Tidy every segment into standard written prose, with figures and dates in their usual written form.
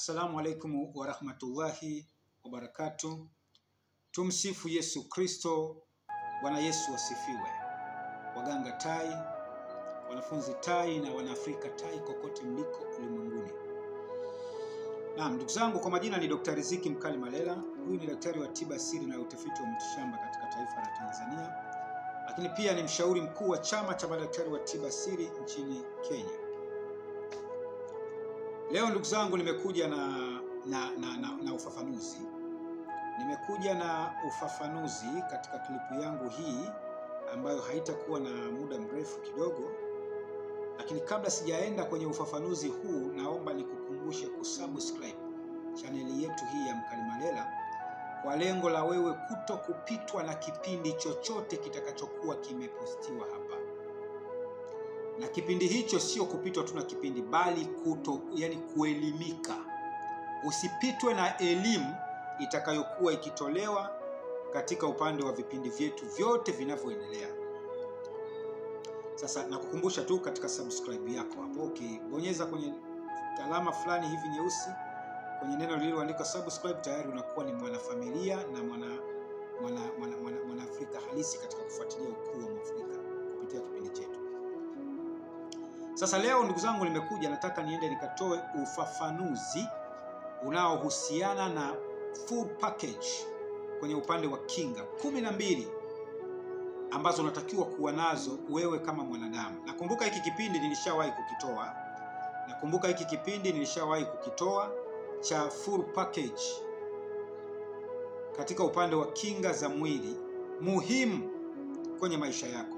Assalamu alaikum wa rahmatullahi wa barakatuh. Tumsifu Yesu Kristo. Bwana Yesu asifiwe. Waganga tai, wanafunzi tai na wanaafrika tai kokote mliko ulimwenguni. Naam, ndugu zangu, kwa majina ni Dr. Riziki Mkali Malela. Huyu ni daktari wa tiba asili na utafiti wa mitishamba katika taifa la Tanzania. Lakini pia ni mshauri mkuu wa chama cha madaktari wa tiba asili nchini Kenya. Leo ndugu zangu nimekuja na ufafanuzi. Nimekuja na ufafanuzi katika klipu yangu hii ambayo haitakuwa na muda mrefu kidogo. Lakini kabla sijaenda kwenye ufafanuzi huu, naomba nikukumbushe kusubscribe chaneli yetu hii ya Mkali Malela kwa lengo la wewe kuto kupitwa na kipindi chochote kitakachokuwa kimepostiwa hapa. Na kipindi hicho sio kupitwa tu na kipindi, bali kuelimika. Usipitwe na elimu itakayokuwa ikitolewa katika upande wa vipindi vyetu vyote vinavyoendelea. Sasa nakukumbusha tu katika subscribe yako hapo, ukibonyeza kwenye alama fulani hivi nyeusi kwenye neno lililoandikwa subscribe, tayari unakuwa ni mwanafamilia na mwana Afrika halisi katika kufuatilia ukuu wa Afrika kupitia kipindi chetu. Sasa leo ndugu zangu nataka niende nikatoe ufafanuzi unaohusiana na full package kwenye upande wa kinga 12 ambazo unatakiwa kuwa nazo wewe kama mwanadamu. Nakumbuka hiki kipindi nilishawahi kukitoa cha full package katika upande wa kinga za mwili muhimu kwenye maisha yako.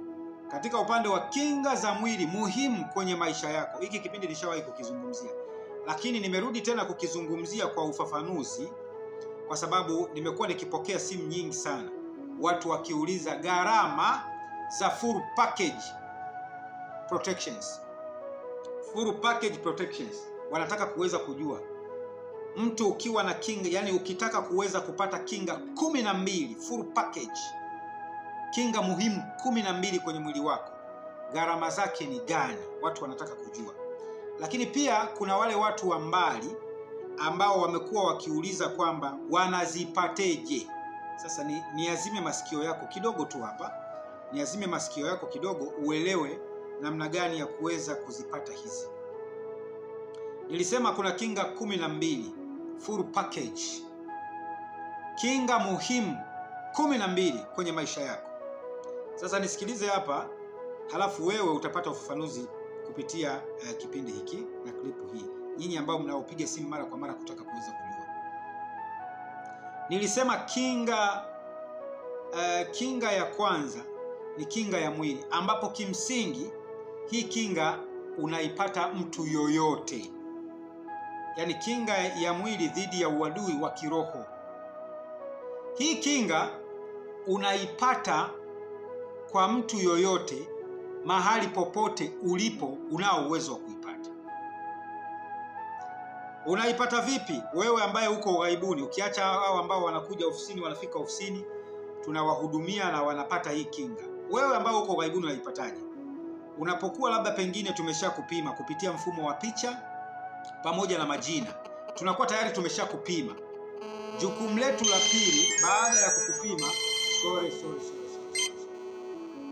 Katika upande wa kinga za mwili muhimu kwenye maisha yako. Hiki kipindi nilishawahi kukizungumzia, lakini nimerudi tena kukizungumzia kwa ufafanuzi kwa sababu nimekuwa nikipokea simu nyingi sana, watu wakiuliza gharama za full package protections. Full package protections, wanataka kuweza kujua mtu ukiwa na kinga, yani ukitaka kuweza kupata kinga 12 full package, kinga muhimu 12 kwenye mwili wako, gharama zake ni gani? Watu wanataka kujua. Lakini pia kuna wale watu wa mbali ambao wamekuwa wakiuliza kwamba wanazipateje. Sasa niazime masikio yako kidogo tu hapa. Niazime masikio yako kidogo uelewe namna gani ya kuweza kuzipata hizi. Nilisema kuna kinga 12 full package, kinga muhimu 12 kwenye maisha yako. Sasa nisikilize hapa, halafu wewe utapata ufafanuzi kupitia kipindi hiki na klipu hii. Nyinyi ambao mnaopiga simu mara kwa mara kutaka kuweza kujua. Nilisema kinga ya kwanza ni kinga ya mwili, ambapo kimsingi hii kinga unaipata mtu yoyote. Yaani kinga ya mwili dhidi ya uadui wa kiroho. Hii kinga unaipata kwa mtu yoyote, mahali popote ulipo, unao uwezo wa kuipata. Unaipata vipi? Wewe ambaye uko ughaibuni, ukiacha hao ambao wanakuja ofisini, wanafika ofisini tunawahudumia na wanapata hii kinga. Wewe ambao uko ughaibuni unaipataje? Unapokuwa labda pengine tumeshakupima kupitia mfumo wa picha pamoja na majina, tunakuwa tayari tumeshakupima. Jukumu letu la pili baada ya kukupima,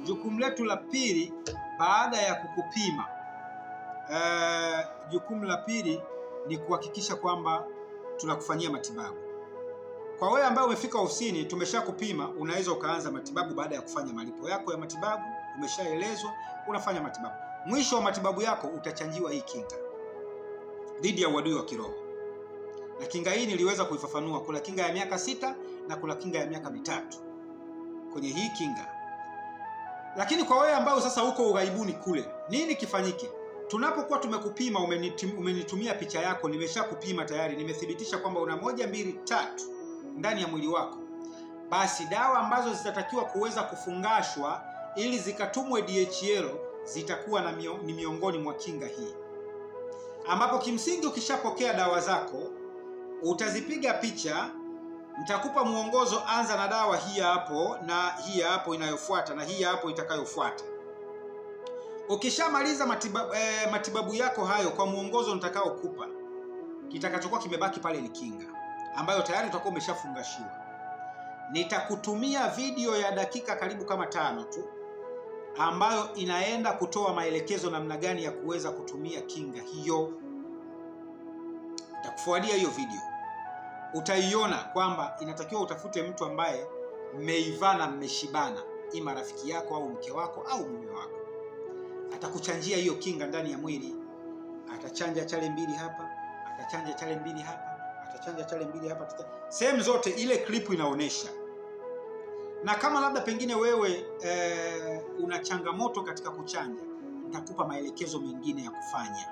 jukumu letu la pili baada ya kukupima, jukumu la pili ni kuhakikisha kwamba tunakufanyia matibabu. Kwa wewe ambaye umefika ofisini, tumeshakupima, unaweza ukaanza matibabu baada ya kufanya malipo yako ya matibabu, umeshaelezwa, unafanya matibabu. Mwisho wa matibabu yako utachanjiwa hii kinga dhidi ya uadui wa kiroho. Na kinga hii niliweza kuifafanua, kuna kinga ya miaka 6 na kuna kinga ya miaka 3 kwenye hii kinga. Lakini kwa wewe ambao sasa uko ughaibuni kule, nini kifanyike? Tunapokuwa tumekupima, umenitumia picha yako, nimeshakupima tayari, nimethibitisha kwamba una 1, 2, 3 ndani ya mwili wako. Basi dawa ambazo zitatakiwa kuweza kufungashwa ili zikatumwe DHL zitakuwa ni miongoni mwa kinga hii. Ambapo kimsingi ukishapokea dawa zako, utazipiga picha, nitakupa muongozo, anza na dawa hii hapo na hii hapo inayofuata na hii hapo itakayofuata. Ukishamaliza matibabu yako hayo kwa muongozo nitakao kupa, kitakachokuwa kimebaki pale ni kinga ambayo tayari utakuwa umeshafungashiwa. Nitakutumia video ya dakika karibu kama 5 tu ambayo inaenda kutoa maelekezo namna gani ya kuweza kutumia kinga hiyo. Nitakufuadia hiyo video. Utaiona kwamba inatakiwa utafute mtu ambaye mmeivana, mmeshibana, ima rafiki yako au mke wako au mume wako. Atakuchanjia hiyo kinga ndani ya mwili. Atachanja chale mbili hapa, atachanja chale mbili hapa, atachanja chale mbili hapa. Sehemu zote ile clip inaonesha. Na kama labda pengine wewe una changamoto katika kuchanja, nitakupa maelekezo mengine ya kufanya.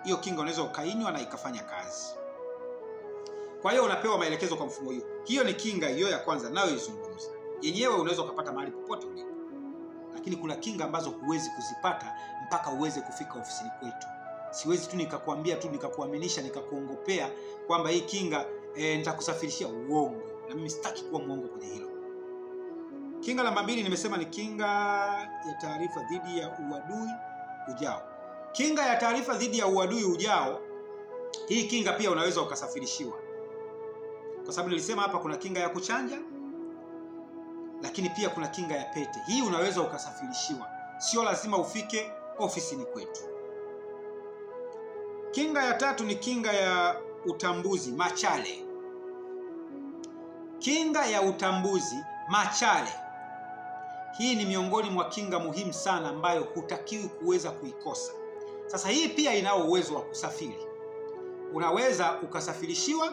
Hiyo kinga unaweza ukainywa na ikafanya kazi. Kwa hiyo unapewa maelekezo kwa mfumo hiyo. Hiyo ni kinga hiyo ya kwanza nayo izungumza. Yenyewe unaweza ukapata mahali popote ulipo. Lakini kuna kinga ambazo huwezi kuzipata mpaka uweze kufika ofisini kwetu. Siwezi tu nikakuambia tu nikakuaminisha nikakuongopea kwamba hii kinga nitakusafirishia. Uongo. Na mimi sitaki kuwa muongo kwenye hilo. Kinga namba 2 nimesema ni kinga ya taarifa dhidi ya uadui ujao. Kinga ya taarifa dhidi ya uadui ujao, hii kinga pia unaweza ukasafirishiwa. Kwa sababu nilisema hapa kuna kinga ya kuchanja, lakini pia kuna kinga ya pete. Hii unaweza ukasafirishiwa. Sio lazima ufike ofisini kwetu. Kinga ya 3 ni kinga ya utambuzi, machale. Kinga ya utambuzi, machale. Hii ni miongoni mwa kinga muhimu sana ambayo hutakiwi kuweza kuikosa. Sasa hii pia inao uwezo wa kusafiri. Unaweza ukasafirishiwa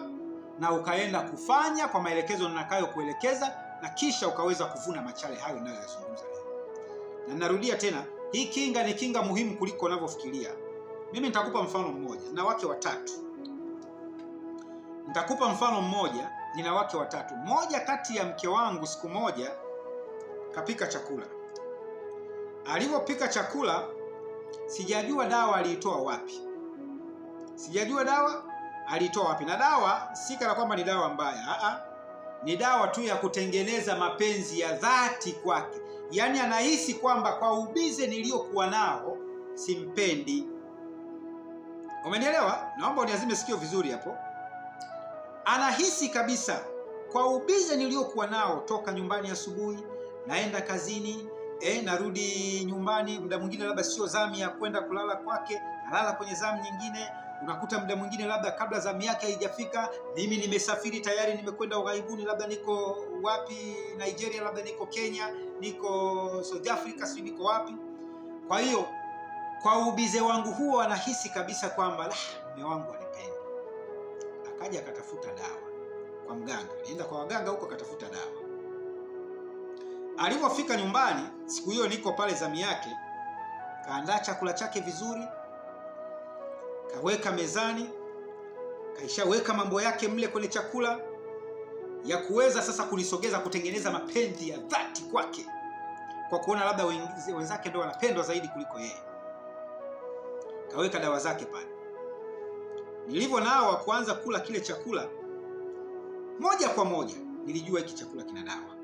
na ukaenda kufanya kwa maelekezo nitakayokuelekeza na kisha ukaweza kuvuna machale hayo ninayozungumza leo. Na narudia tena, hii kinga ni kinga muhimu kuliko unavyofikiria. Mimi nitakupa mfano mmoja, na wake watatu. Nitakupa mfano mmoja, nina wake watatu. Mmoja kati ya mke wangu siku moja kapika chakula. Alipopika chakula, sijajua dawa aliitoa wapi. Sijajua dawa aliitoa wapi. Na dawa si kana kwamba ni dawa mbaya. Ni dawa tu ya kutengeneza mapenzi ya dhati kwake. Yaani anahisi kwamba kwa ubize niliokuwa nao simpendi. Umenielewa? Naomba uniazime sikio vizuri hapo. Anahisi kabisa kwa ubize niliokuwa nao toka nyumbani asubuhi, naenda kazini, narudi nyumbani, muda mwingine labda sio zamu ya kwenda kulala kwake, nalala kwenye zamu nyingine. Unakuta muda mwingine labda kabla zamu yake haijafika, mimi nimesafiri tayari, nimekwenda ughaibuni, labda niko wapi, Nigeria, labda niko Kenya, niko South Africa, si niko wapi. Kwa hiyo kwa ubize wangu huo anahisi kabisa kwamba mume wangu anipendi. Akaja akatafuta dawa kwa mganga. Alienda kwa waganga huko akatafuta dawa. Alipofika nyumbani, siku hiyo niko pale zamu yake, kaandaa chakula chake vizuri, kaweka mezani, kaishaweka mambo yake mle kwenye chakula ya kuweza sasa kunisogeza, kutengeneza mapenzi ya dhati kwake, kwa kuona labda wenzake ndio wanapendwa zaidi kuliko yeye. Kaweka dawa zake pale. Nilivyo nao kuanza kula kile chakula, moja kwa moja nilijua hiki chakula kina dawa.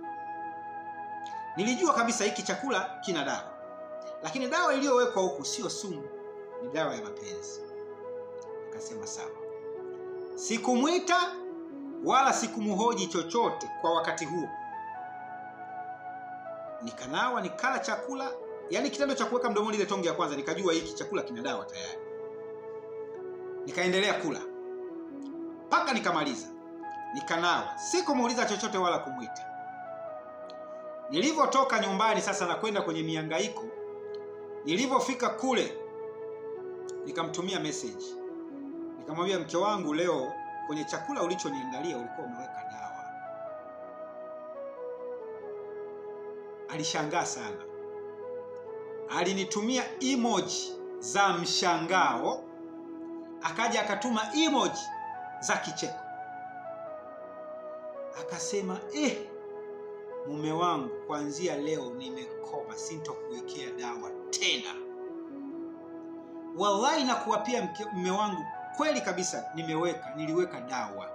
Nilijua kabisa hiki chakula kina dawa. Lakini dawa iliyowekwa huku sio sumu, ni dawa ya mapenzi. Akasema sawa. Sikumuita wala sikumhoji chochote kwa wakati huo. Nikanawa, nikala chakula, yani kitendo cha kuweka mdomoni ile tonge ya kwanza nikajua hiki chakula kina dawa tayari. Nikaendelea kula mpaka nikamaliza. Nikanawa, sikumuuliza chochote wala kumuita. Nilivyotoka nyumbani sasa na kwenda kwenye mihangaiko, nilivyofika kule nikamtumia message. Nikamwambia mke wangu, leo kwenye chakula ulichoniandalia ulikuwa umeweka dawa. Alishangaa sana. Alinitumia emoji za mshangao, akaja akatuma emoji za kicheko. Akasema, mume wangu, kuanzia leo nimekoma, sintokuwekea dawa tena. Wallahi nakuapia mume wangu, kweli kabisa niliweka dawa.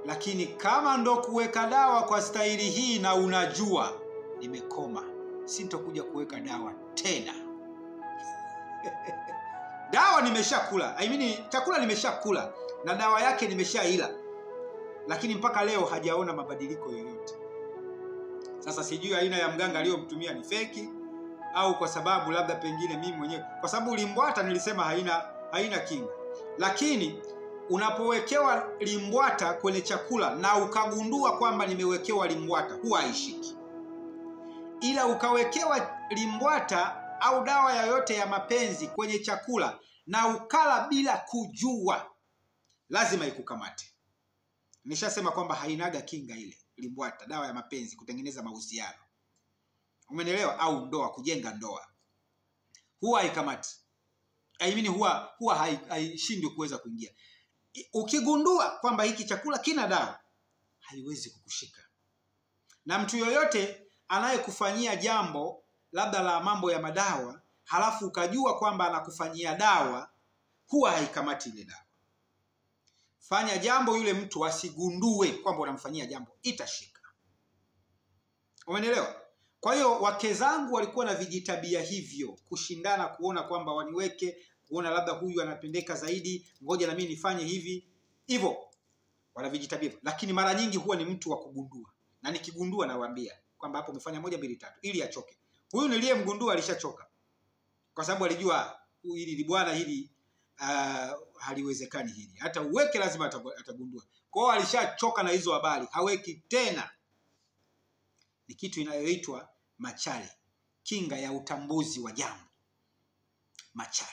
Lakini kama ndo kuweka dawa kwa staili hii na unajua, nimekoma, sintokuja kuweka dawa tena. dawa nimeshakula, chakula nimeshakula na dawa yake nimeshaila, lakini mpaka leo hajaona mabadiliko yoyote. Sasa sijui aina ya mganga aliyomtumia ni feki au kwa sababu labda pengine mimi mwenyewe, kwa sababu limbwata nilisema haina kinga. Lakini unapowekewa limbwata kwenye chakula na ukagundua kwamba nimewekewa limbwata, huwa haishiki. Ila ukawekewa limbwata au dawa yoyote ya mapenzi kwenye chakula na ukala bila kujua, lazima ikukamate. Nishasema kwamba hainaga kinga ile limbwata, dawa ya mapenzi, kutengeneza mahusiano, umenielewa, au ndoa, kujenga ndoa, huwa haikamati. Huwa haishindi kuweza kuingia. Ukigundua kwamba hiki chakula kina dawa, haiwezi kukushika. Na mtu yoyote anayekufanyia jambo labda la mambo ya madawa, halafu ukajua kwamba anakufanyia dawa, huwa haikamati ile dawa. Fanya jambo yule mtu asigundue kwamba unamfanyia jambo, itashika. Umenielewa? Kwa hiyo wake zangu walikuwa na vijitabia hivyo, kushindana kuona kwamba waniweke, kuona labda huyu anapendeka zaidi, ngoja na mimi nifanye hivi. Hivyo wana vijitabia, lakini mara nyingi huwa ni mtu wa kugundua. Na nikigundua nawaambia kwamba hapo umefanya 1 2 3 ili achoke. Huyu niliyemgundua alishachoka. Kwa sababu alijua hili bwana hili haliwezekani hili. Hata uweke lazima atagundua. Kwa hiyo alishachoka na hizo habari, haweki tena. Ni kitu inayoitwa machale, kinga ya utambuzi wa jambo. Machale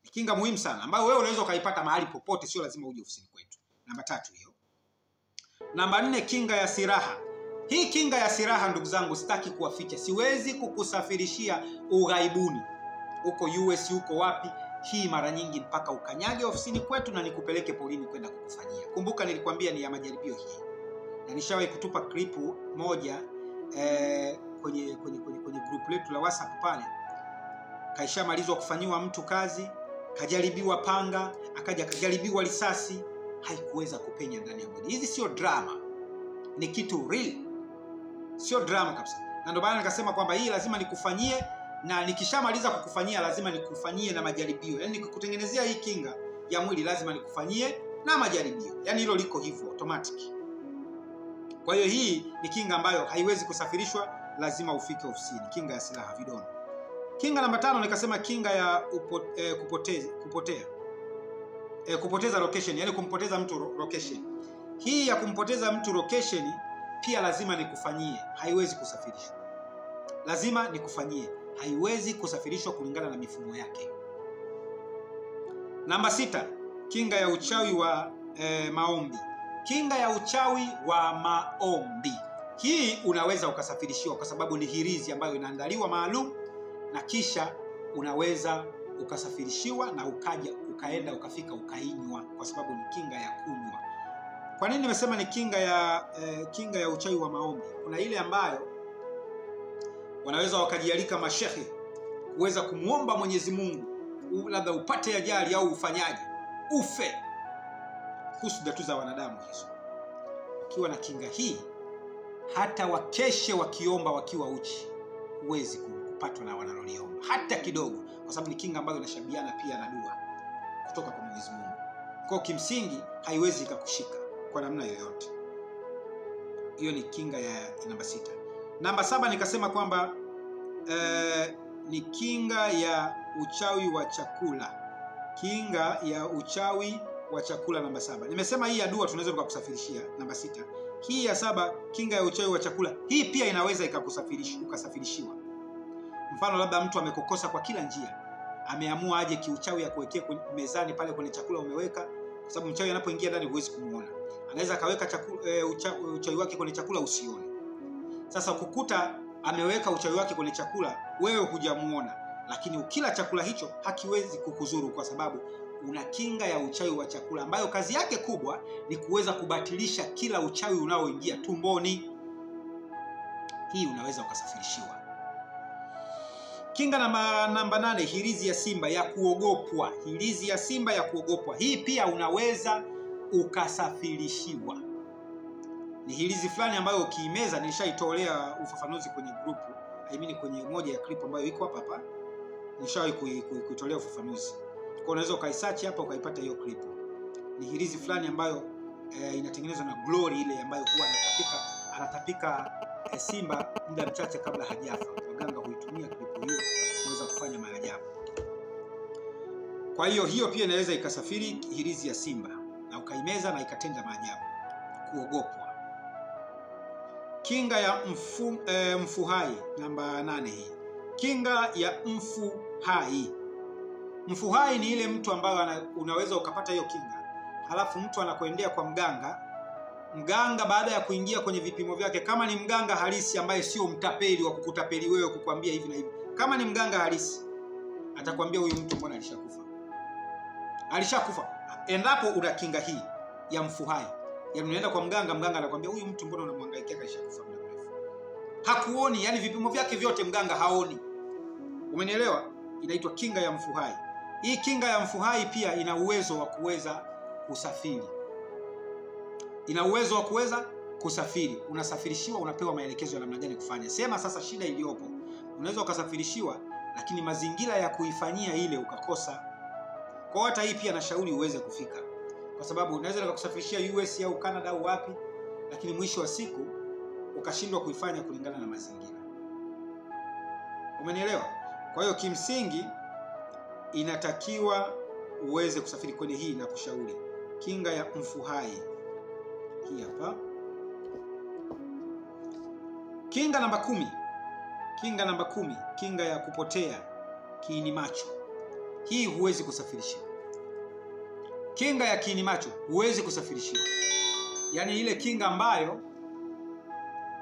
ni kinga muhimu sana ambayo wewe unaweza ukaipata mahali popote, sio lazima uje ofisini kwetu. Namba 3 hiyo. Namba 4, kinga ya silaha. Hii kinga ya silaha, ndugu zangu, sitaki kuwaficha. Siwezi kukusafirishia ughaibuni, uko US, uko wapi. Hii mara nyingi mpaka ukanyage ofisini kwetu na nikupeleke polini kwenda kukufanyia. Kumbuka nilikwambia ni ya majaribio hii. Na nishawahi kutupa klipu moja kwenye group letu la WhatsApp pale. Kaishamalizwa kufanyiwa mtu kazi, kajaribiwa panga, akaja kajaribiwa risasi, haikuweza kupenya ndani ya mwili. Hizi sio drama. Ni kitu real. Sio drama kabisa. Na ndio maana nikasema kwamba hii lazima nikufanyie, na nikishamaliza kukufanyia lazima nikufanyie na majaribio. Yaani nikikutengenezea hii kinga ya mwili lazima nikufanyie na majaribio. Yaani hilo liko hivyo automatic. Kwa hiyo hii ni kinga ambayo haiwezi kusafirishwa, lazima ufike ofisini. Kinga ya silaha, vidono. Kinga namba 5 nikasema kinga ya kupoteza location, yani kumpoteza mtu location. Hii ya kumpoteza mtu location pia lazima nikufanyie, haiwezi kusafirishwa. Lazima nikufanyie, haiwezi kusafirishwa kulingana na mifumo yake. Namba 6, kinga ya uchawi wa maombi. Kinga ya uchawi wa maombi. Hii unaweza ukasafirishiwa kwa sababu ni hirizi ambayo inaandaliwa maalum, na kisha unaweza ukasafirishiwa na ukaenda ukafika ukainywa, kwa sababu ni kinga ya kunywa. Kwa nini nimesema ni kinga ya uchawi wa maombi? Kuna ile ambayo wanaweza wakajialika mashehe kuweza kumuomba Mwenyezi Mungu labda upate ajali au ufanyaje, ufe. Husuda tu za wanadamu hizo. Ukiwa na kinga hii, hata wakeshe wakiomba wakiwa uchi, huwezi kupatwa na wanaloliomba hata kidogo, kwa sababu ni kinga ambayo inashabiana pia na dua kutoka kwa Mwenyezi Mungu. Kwa kimsingi haiwezi ikakushika kwa namna yoyote. Hiyo ni kinga ya namba 6. Namba 7 nikasema kwamba ni kinga ya uchawi wa chakula. Kinga ya uchawi wa chakula namba 7. Nimesema hii ya dua tunaweza kukusafirishia namba 6. Hii ya 7, kinga ya uchawi wa chakula, hii pia inaweza ukasafirishiwa. Mfano labda mtu amekukosa kwa kila njia, ameamua aje kiuchawi akuwekea mezani pale kwenye chakula umeweka, kwa sababu mchawi anapoingia ndani huwezi kumuona. Anaweza akaweka uchawi wake kwenye chakula usione. Sasa kukuta ameweka uchawi wake kwenye chakula, wewe hujamuona, lakini ukila chakula hicho hakiwezi kukuzuru kwa sababu una kinga ya uchawi wa chakula ambayo kazi yake kubwa ni kuweza kubatilisha kila uchawi unaoingia tumboni. Hii unaweza ukasafirishiwa. Kinga namba 8, hirizi ya simba ya kuogopwa. Hirizi ya simba ya kuogopwa. Hii pia unaweza ukasafirishiwa. Ni hirizi fulani ambayo ukiimeza, nilishaitolea ufafanuzi kwenye grupu, kwenye moja ya clip ambayo iko hapa. nishawahi kuitolea ufafanuzi. Kwa unaweza ukaisearch hapa ukaipata hiyo clip. Ni hirizi fulani ambayo inatengenezwa na Glory ile ambayo huwa anatapika simba muda mchache kabla hajafa. Waganga huitumia clip hiyo kuweza kufanya maajabu. Kwa hiyo pia inaweza ikasafiri hirizi ya simba na ukaimeza na ikatenda maajabu. Kuogopwa. Kinga ya mfu hai namba 8 hii. Kinga ya mfu hai. Mfu hai ni ile mtu ambaye unaweza ukapata hiyo kinga. Halafu mtu anakuendea kwa mganga. Mganga baada ya kuingia kwenye vipimo vyake, kama ni mganga halisi ambaye sio mtapeli wa kukutapeli wewe kukwambia hivi na hivi. Kama ni mganga halisi, atakwambia huyu mtu mbona alishakufa. Alishakufa. Endapo una kinga hii ya mfu hai. Yaani unaenda kwa mganga, mganga anakuambia huyu mtu mbona unamhangaikia alishakufa muda mrefu. Hakuoni, yani vipimo vyake vyote mganga haoni. Umenielewa? Inaitwa kinga ya mfu hai. Hii kinga ya mfu hai pia ina uwezo wa kuweza kusafiri. Ina uwezo wa kuweza kusafiri. Unasafirishiwa, unapewa maelekezo ya namna gani kufanya. Sema sasa shida iliyopo. Unaweza ukasafirishiwa lakini mazingira ya kuifanyia ile ukakosa. Kwa hata hii pia nashauri uweze kufika. Kwa sababu unaweza nikakusafirishia US au Canada au wapi, lakini mwisho wa siku ukashindwa kuifanya kulingana na mazingira. Umenielewa? Kwa hiyo kimsingi inatakiwa uweze kusafiri kwenye hii na kushauri. Kinga ya mfu hai. Hii hapa. Kinga namba 10. Kinga namba 10, kinga ya kupotea kiini macho. Hii huwezi kusafirishiwa. Kinga ya kiini macho huwezi kusafirishiwa. Yaani ile kinga ambayo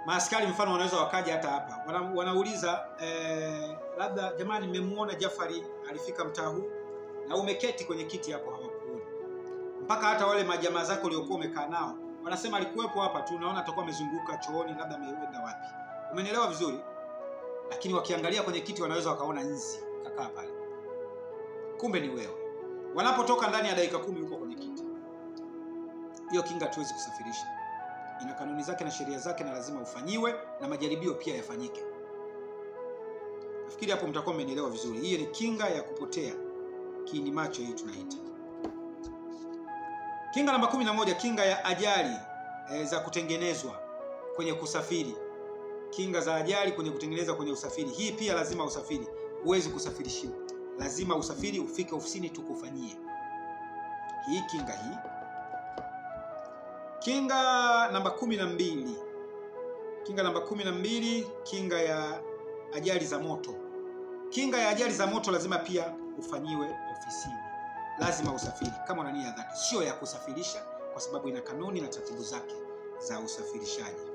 maaskari mfano wanaweza wakaja hata hapa. Wanauliza labda jamani nimemuona Jafari alifika mtaa huu na umeketi kwenye kiti hapo hawakuoni. Mpaka hata wale majamaa zako waliokuwa umekaa nao wanasema alikuwepo hapa tu, naona atakuwa amezunguka chooni labda ameenda wapi. Umenielewa vizuri? Lakini wakiangalia kwenye kiti wanaweza wakaona nzi kakaa pale. Kumbe ni wewe. Wanapotoka ndani ya dakika 10 huko kwenye kiti. Hiyo kinga tuwezi kusafirisha. Ina kanuni zake na sheria zake na lazima ufanyiwe na majaribio pia yafanyike. Nafikiri hapo mtakuwa mmenielewa vizuri. Hii ni kinga ya kupotea kiini macho, hii tunaita. Kinga namba 11, kinga ya ajali za kutengenezwa kwenye kusafiri. Kinga za ajali kwenye kutengeneza kwenye usafiri. Hii pia lazima usafiri. Huwezi kusafirishiwa. Lazima usafiri ufike ofisini tukufanyie. Hii kinga hii. Kinga namba 12. Kinga namba 12, kinga ya ajali za moto. Kinga ya ajali za moto lazima pia ufanyiwe ofisini. Lazima usafiri kama una nia dhati, sio ya kusafirisha kwa sababu ina kanuni na taratibu zake za usafirishaji.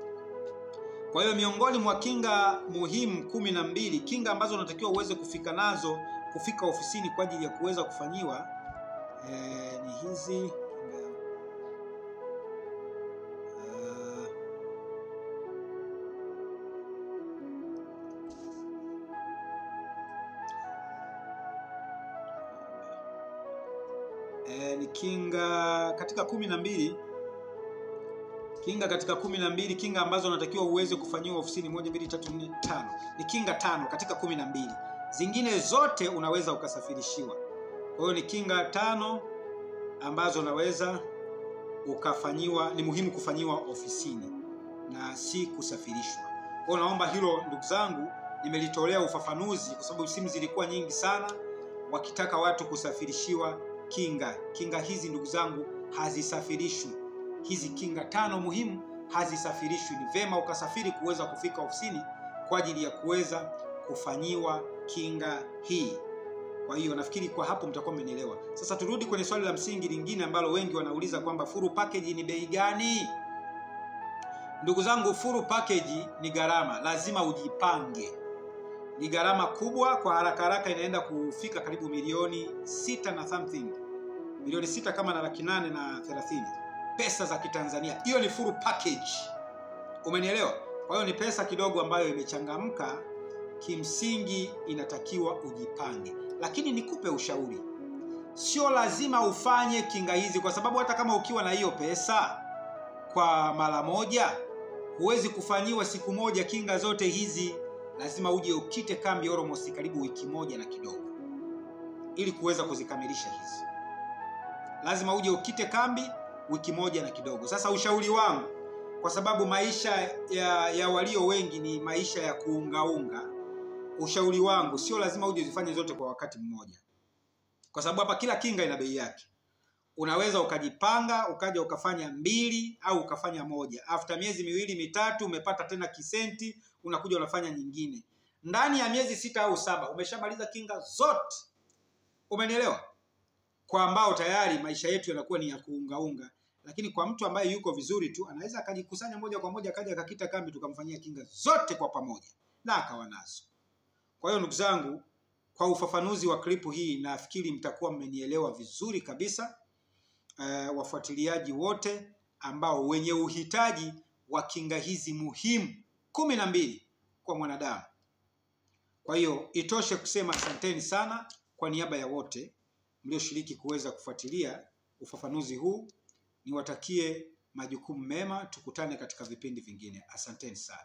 Kwa hiyo miongoni mwa kinga muhimu 12, kinga ambazo unatakiwa uweze kufika nazo, kufika ofisini kwa ajili ya kuweza kufanyiwa ni hizi. Ni kinga katika 12. Kinga katika 12, kinga ambazo unatakiwa uweze kufanyiwa ofisini 1 2 3 4 5. Ni kinga 5 katika 12. Zingine zote unaweza ukasafirishiwa. Kwa hiyo ni kinga 5 ambazo unaweza ukafanyiwa, ni muhimu kufanyiwa ofisini na si kusafirishwa. Kwa hiyo naomba hilo ndugu zangu nimelitolea ufafanuzi kwa sababu simu zilikuwa nyingi sana wakitaka watu kusafirishiwa kinga. Kinga hizi ndugu zangu hazisafirishwi. Hizi kinga 5 muhimu hazisafirishwi. Ni vema ukasafiri kuweza kufika ofisini kwa ajili ya kuweza kufanyiwa kinga hii. Kwa hiyo nafikiri kwa hapo mtakuwa mmenielewa. Sasa turudi kwenye swali la msingi lingine ambalo wengi wanauliza kwamba full package ni bei gani? Ndugu zangu, full package ni gharama, lazima ujipange. Ni gharama kubwa, kwa haraka haraka inaenda kufika karibu milioni 6 na something. Milioni 6 kama na 830 pesa za Kitanzania. Hiyo ni full package. Umenielewa? Kwa hiyo ni pesa kidogo ambayo imechangamka. Kimsingi inatakiwa ujipange. Lakini nikupe ushauri. Sio lazima ufanye kinga hizi kwa sababu hata kama ukiwa na hiyo pesa kwa mara moja huwezi kufanyiwa siku moja kinga zote hizi. Lazima uje ukite kambi almost karibu wiki moja na kidogo. ili kuweza kuzikamilisha hizi. Lazima uje ukite kambi wiki moja na kidogo. Sasa ushauri wangu, kwa sababu maisha ya walio wengi ni maisha ya kuungaunga, ushauri wangu sio lazima uje uzifanye zote kwa wakati mmoja, kwa sababu hapa kila kinga ina bei yake. Unaweza ukajipanga ukaja ukafanya 2 au ukafanya 1. After miezi 2 3 umepata tena kisenti, unakuja unafanya nyingine. Ndani ya miezi 6 au 7 umeshamaliza kinga zote. Umenielewa? Kwa ambao tayari maisha yetu yanakuwa ni ya kuungaunga. Lakini kwa mtu ambaye yuko vizuri tu, anaweza akajikusanya moja kwa moja akaja akakita kambi tukamfanyia kinga zote kwa pamoja na akawa nazo. Kwa hiyo ndugu zangu, kwa ufafanuzi wa klipu hii nafikiri mtakuwa mmenielewa vizuri kabisa. Wafuatiliaji wote ambao wenye uhitaji wa kinga hizi muhimu 12 kwa mwanadamu. Kwa hiyo itoshe kusema asanteni sana kwa niaba ya wote mlioshiriki kuweza kufuatilia ufafanuzi huu. Niwatakie majukumu mema, tukutane katika vipindi vingine. Asanteni sana.